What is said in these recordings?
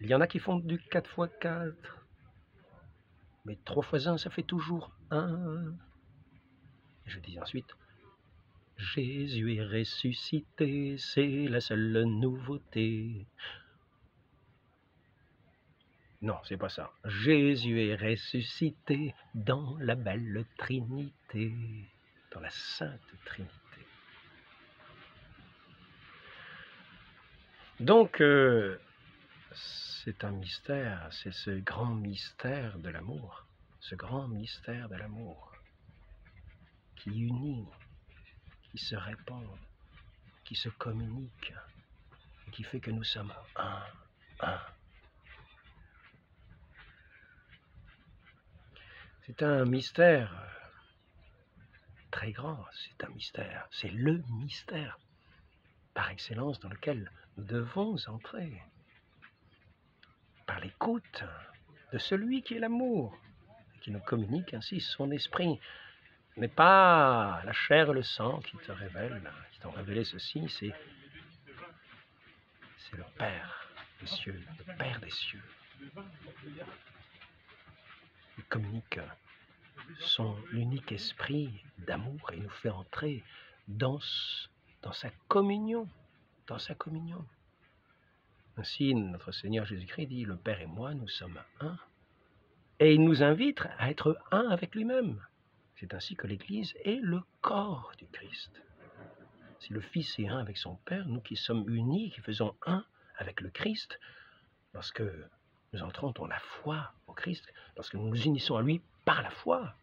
Il y en a qui font du 4 fois 4, mais 3 fois 1, ça fait toujours 1. Je dis ensuite, Jésus est ressuscité, c'est la seule nouveauté. Non, c'est pas ça. Jésus est ressuscité dans la belle Trinité, dans la Sainte Trinité. Donc, c'est un mystère, c'est ce grand mystère de l'amour, ce grand mystère de l'amour qui unit, qui se répand, qui se communique, et qui fait que nous sommes un. C'est un mystère très grand, c'est un mystère, c'est le mystère par excellence dans lequel nous devons entrer par l'écoute de celui qui est l'amour, qui nous communique ainsi son esprit. Ce n'est pas la chair et le sang qui te révèlent, qui t'ont révélé ceci, c'est le Père des cieux, le Père des cieux. Il communique son unique esprit d'amour et nous fait entrer dans sa communion, dans sa communion. Ainsi, notre Seigneur Jésus-Christ dit, le Père et moi, nous sommes un. Et il nous invite à être un avec lui-même. C'est ainsi que l'Église est le corps du Christ. Si le Fils est un avec son Père, nous qui sommes unis, qui faisons un avec le Christ, lorsque nous entrons dans la foi au Christ, lorsque nous nous unissons à lui par la foi, à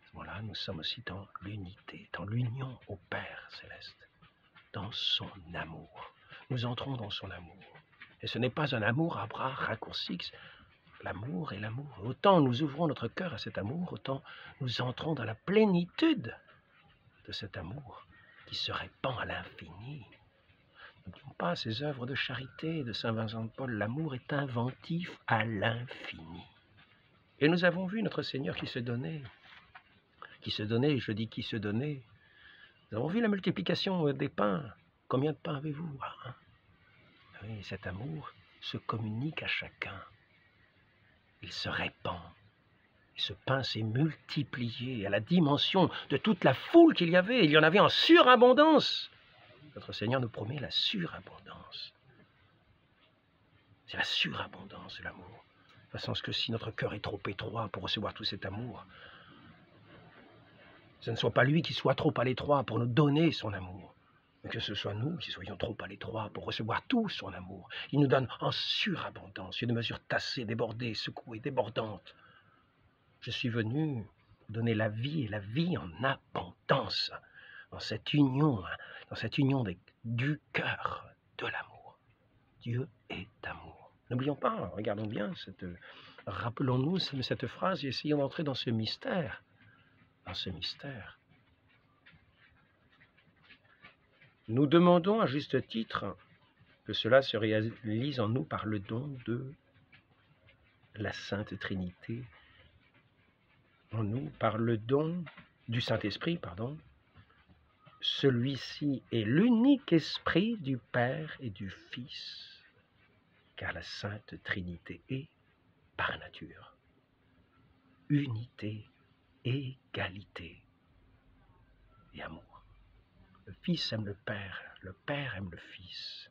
ce moment-là, nous sommes aussi dans l'unité, dans l'union au Père céleste, dans son amour. Nous entrons dans son amour. Et ce n'est pas un amour à bras raccourcis. L'amour est l'amour. Autant nous ouvrons notre cœur à cet amour, autant nous entrons dans la plénitude de cet amour qui se répand à l'infini. N'oublions pas ces œuvres de charité de saint Vincent de Paul. L'amour est inventif à l'infini. Et nous avons vu notre Seigneur qui se donnait, je dis qui se donnait. Nous avons vu la multiplication des pains. Combien de pains avez-vous? Oui, cet amour se communique à chacun. Il se répand. Et ce pain s'est multiplié à la dimension de toute la foule qu'il y avait. Il y en avait en surabondance. Notre Seigneur nous promet la surabondance. C'est la surabondance de l'amour. De façon à ce que si notre cœur est trop étroit pour recevoir tout cet amour, ce ne soit pas lui qui soit trop à l'étroit pour nous donner son amour, mais que ce soit nous qui soyons trop à l'étroit pour recevoir tout son amour. Il nous donne en surabondance, une mesure tassée, débordée, secouée, débordante. Je suis venu donner la vie et la vie en abondance, dans cette union du cœur de l'amour. Dieu est amour. N'oublions pas, regardons bien, rappelons-nous cette phrase et essayons d'entrer dans ce mystère. Dans ce mystère. Nous demandons à juste titre que cela se réalise en nous par le don de la Sainte Trinité, en nous par le don du Saint-Esprit, pardon. Celui-ci est l'unique esprit du Père et du Fils, car la Sainte Trinité est, par nature, unité, égalité et amour. Le Fils aime le Père aime le Fils.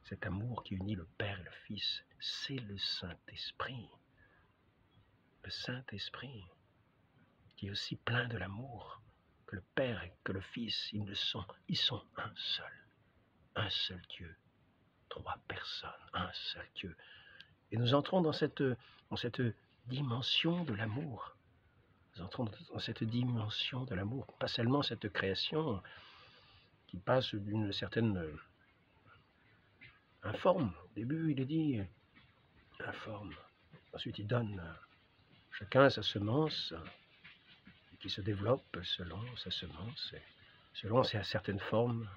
Cet amour qui unit le Père et le Fils, c'est le Saint-Esprit. Le Saint-Esprit, qui est aussi plein de l'amour que le Père et que le Fils, ils sont un seul Dieu, 3 personnes, un seul Dieu. Et nous entrons dans cette dimension de l'amour. Nous entrons dans cette dimension de l'amour, pas seulement cette création qui passe d'une certaine informe. Au début, il est dit informe. Ensuite, il donne chacun sa semence qui se développe selon sa semence, selon certaines formes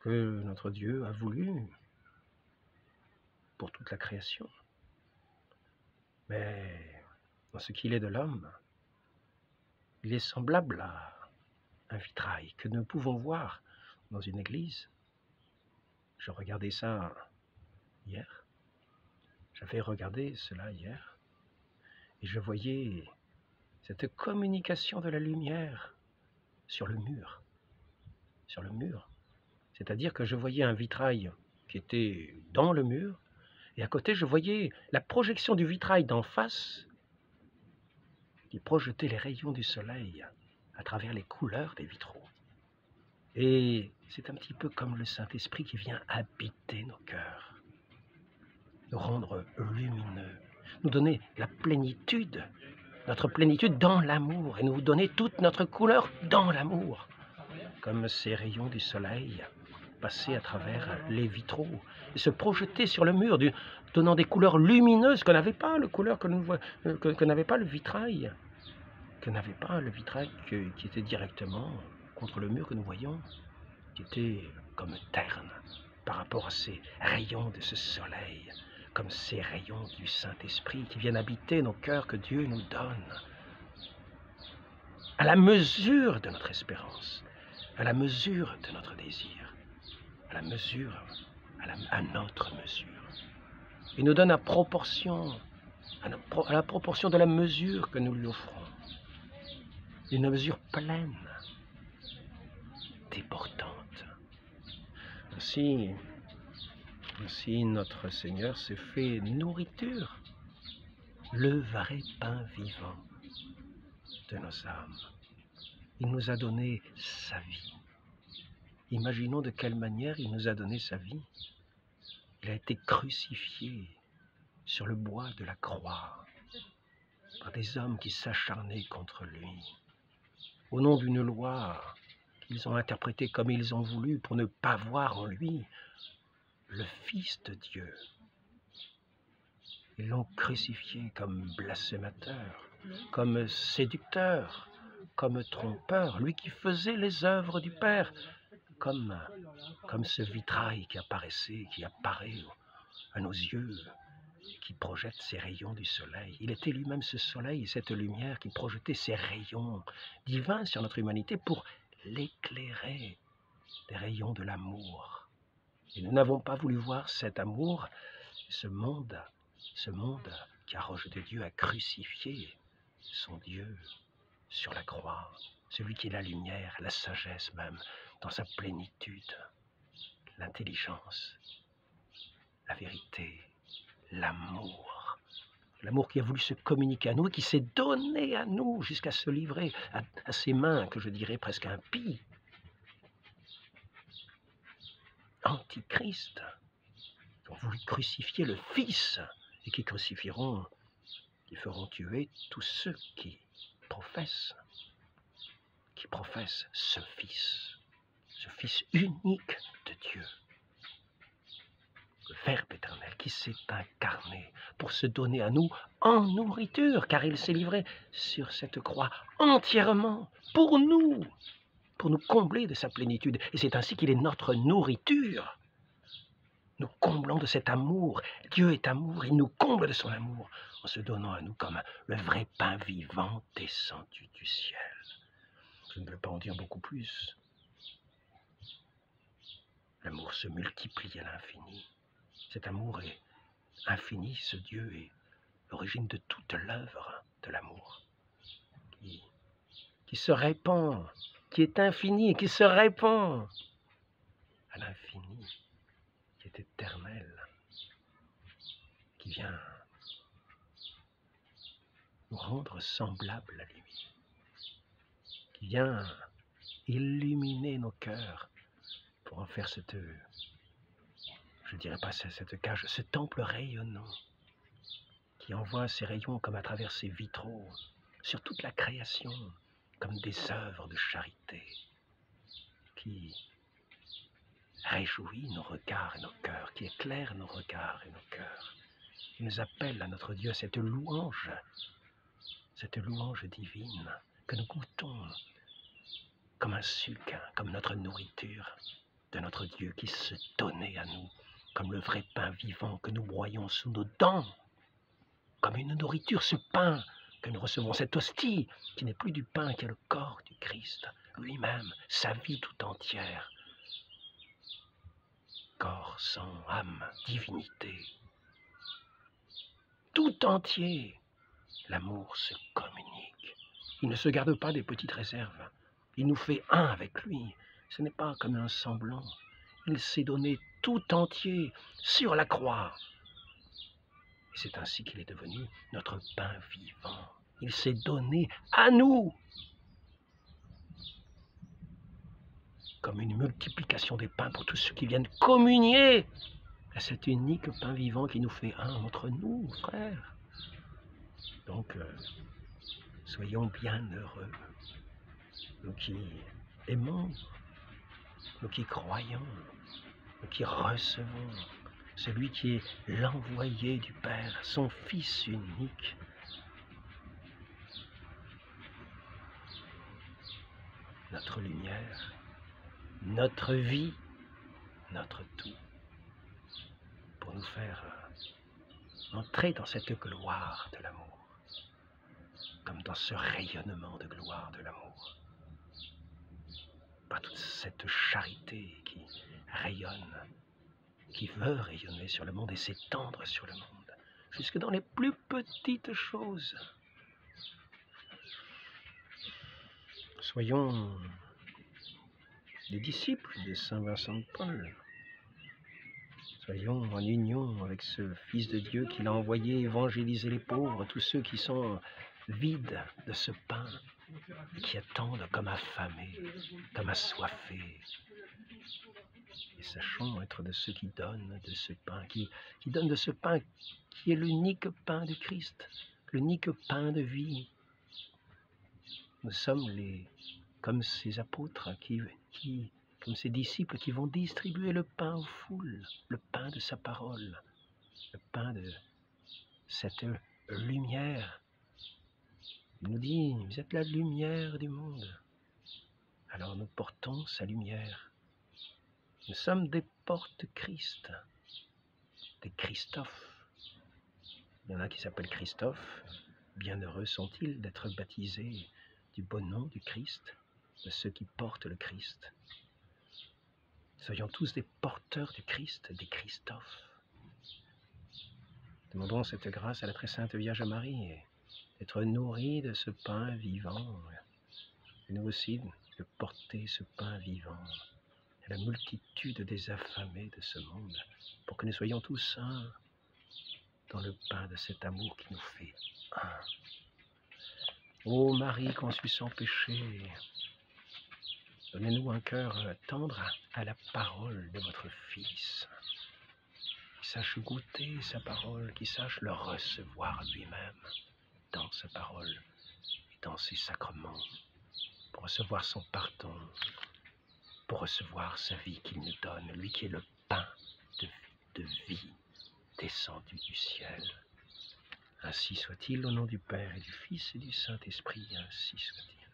que notre Dieu a voulu pour toute la création. Mais dans ce qu'il est de l'homme, il est semblable à un vitrail que nous pouvons voir dans une église. Je regardais ça hier. J'avais regardé cela hier. Et je voyais cette communication de la lumière sur le mur. Sur le mur. C'est-à-dire que je voyais un vitrail qui était dans le mur. Et à côté, je voyais la projection du vitrail d'en face qui projetait les rayons du soleil à travers les couleurs des vitraux. Et c'est un petit peu comme le Saint-Esprit qui vient habiter nos cœurs, nous rendre lumineux, nous donner la plénitude, notre plénitude dans l'amour, et nous donner toute notre couleur dans l'amour, comme ces rayons du soleil passer à travers les vitraux et se projeter sur le mur, donnant des couleurs lumineuses que n'avait pas que n'avait pas le vitrail, qui était directement contre le mur que nous voyons, qui était comme terne par rapport à ces rayons de ce soleil, comme ces rayons du Saint-Esprit qui viennent habiter nos cœurs que Dieu nous donne, à la mesure de notre espérance, à la mesure de notre désir, à notre mesure. Il nous donne à la proportion de la mesure que nous lui offrons, une mesure pleine, débordante. Ainsi, notre Seigneur s'est fait nourriture, le vrai pain vivant de nos âmes. Il nous a donné sa vie. Imaginons de quelle manière il nous a donné sa vie. Il a été crucifié sur le bois de la croix par des hommes qui s'acharnaient contre lui, au nom d'une loi qu'ils ont interprétée comme ils ont voulu pour ne pas voir en lui le Fils de Dieu. Ils l'ont crucifié comme blasphémateur, comme séducteur, comme trompeur, lui qui faisait les œuvres du Père, comme ce vitrail qui apparaît à nos yeux, qui projette ces rayons du soleil. Il était lui-même ce soleil et cette lumière qui projetait ces rayons divins sur notre humanité pour l'éclairer, des rayons de l'amour. Et nous n'avons pas voulu voir cet amour, ce monde qui a rejeté Dieu, a crucifié son Dieu sur la croix, celui qui est la lumière, la sagesse même, dans sa plénitude, l'intelligence, la vérité, l'amour. L'amour qui a voulu se communiquer à nous, qui s'est donné à nous jusqu'à se livrer à ses mains, que je dirais presque impies, antichrist, qui ont voulu crucifier le Fils et qui feront tuer tous ceux qui professent ce Fils unique de Dieu, le Verbe éternel qui s'est incarné pour se donner à nous en nourriture, car il s'est livré sur cette croix entièrement pour nous combler de sa plénitude. Et c'est ainsi qu'il est notre nourriture. Nous comblons de cet amour. Dieu est amour, il nous comble de son amour en se donnant à nous comme le vrai pain vivant descendu du ciel. Je ne peux pas en dire beaucoup plus. L'amour se multiplie à l'infini. Cet amour est infini, ce Dieu est l'origine de toute l'œuvre de l'amour, qui se répand, qui est infini et qui se répand à l'infini, qui est éternel, qui vient nous rendre semblables à lui, qui vient illuminer nos cœurs pour en faire cette cage, ce temple rayonnant, qui envoie ses rayons comme à travers ses vitraux sur toute la création, comme des œuvres de charité, qui réjouit nos regards et nos cœurs, qui éclaire nos regards et nos cœurs, qui nous appelle à notre Dieu, cette louange divine que nous goûtons comme un sucre, comme notre nourriture de notre Dieu qui se donnait à nous, comme le vrai pain vivant que nous broyons sous nos dents, comme une nourriture, ce pain que nous recevons, cette hostie qui n'est plus du pain, qui est le corps du Christ lui-même, sa vie tout entière, corps, sang, âme, divinité. Tout entier, l'amour se communique. Il ne se garde pas des petites réserves. Il nous fait un avec lui. Ce n'est pas comme un semblant. Il s'est donné tout entier sur la croix. Et c'est ainsi qu'il est devenu notre pain vivant. Il s'est donné à nous. Comme une multiplication des pains pour tous ceux qui viennent communier à cet unique pain vivant qui nous fait un entre nous, frères. Donc, soyons bien heureux, nous qui aimons, nous qui croyons, nous qui recevons celui qui est l'envoyé du Père, son Fils unique. Notre lumière, notre vie, notre tout, pour nous faire entrer dans cette gloire de l'amour, comme dans ce rayonnement de gloire de l'amour, par toute cette charité qui rayonne, qui veut rayonner sur le monde et s'étendre sur le monde, jusque dans les plus petites choses. Soyons des disciples de Saint Vincent de Paul. Soyons en union avec ce Fils de Dieu qu'il a envoyé évangéliser les pauvres, tous ceux qui sont vides de ce pain, qui attendent comme affamés, comme assoiffés. Et sachons être de ceux qui donnent de ce pain, qui donnent de ce pain qui est l'unique pain de Christ, l'unique pain de vie. Nous sommes comme ces apôtres, comme ces disciples qui vont distribuer le pain aux foules, le pain de sa parole, le pain de cette lumière. Il nous dit, vous êtes la lumière du monde. Alors nous portons sa lumière. Nous sommes des porte-Christ, des Christophes. Il y en a qui s'appellent Christophe. Bienheureux sont-ils d'être baptisés du beau nom du Christ, de ceux qui portent le Christ. Soyons tous des porteurs du Christ, des Christophes. Demandons cette grâce à la très sainte Vierge Marie, d'être nourris de ce pain vivant, et nous aussi de porter ce pain vivant à la multitude des affamés de ce monde, pour que nous soyons tous un dans le pain de cet amour qui nous fait un. Ô Marie conçue sans péché, donnez-nous un cœur tendre à la parole de votre Fils, qui sache goûter sa parole, qui sache le recevoir lui-même dans sa parole et dans ses sacrements, pour recevoir son pardon, pour recevoir sa vie qu'il nous donne, lui qui est le pain de vie descendu du ciel. Ainsi soit-il, au nom du Père et du Fils et du Saint-Esprit, ainsi soit-il.